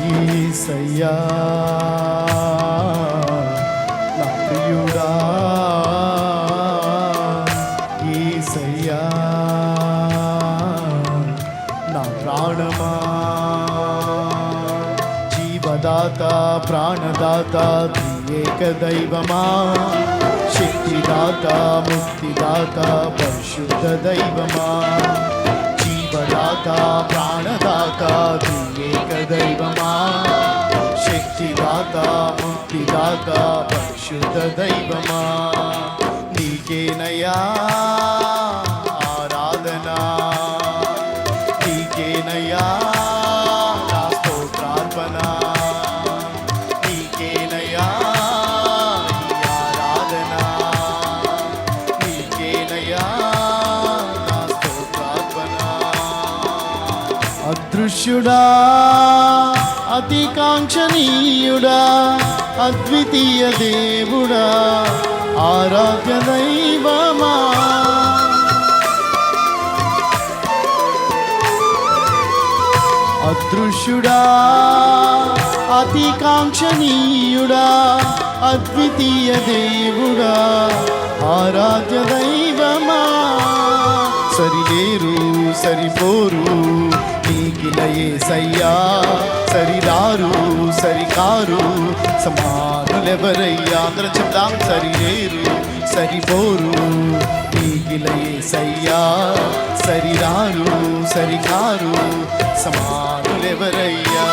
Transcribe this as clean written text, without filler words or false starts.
యేసయ్యా నా ప్రియుడా, యేసయ్యా నా ప్రాణమా, జీవదాత ప్రాణదాత త్రియేక దైవమా, శక్తిదాత ముక్తిదాత పరిశుద్ధ దైవమా, జీవదాత ప్రాణదాత త్రియేక దైవమా, శక్తిదాత ముక్తిదాత పరిశుద్ధ దైవమా, నీకేనయ్యా ఆరాధన, నీకేనయ్యా నా స్తోత్రార్పణ, నీకేనయ్యా ఈ ఆరాధన, నీకేనయ్యా నా స్తోత్రార్పణ. అదృశ్యుడా అతికాంక్షణీయుడా అద్వితీయ దేవుడా ఆరాధ్య దైవమా, అదృశ్యుడా అతికాంక్షణీయుడా అద్వితీయ దేవుడా ఆరాధ్య దైవమా, సరిలేరు సరిపోరు నీకిల యేసయ్యా, సరిరారు సరికారు సమానులెవరయ్యా, అందరం చెప్దాం. సరిలేరు సరిపోరు నీకిల యేసయ్యా, సరిరారు సరికారు సమానులెవరయ్యా,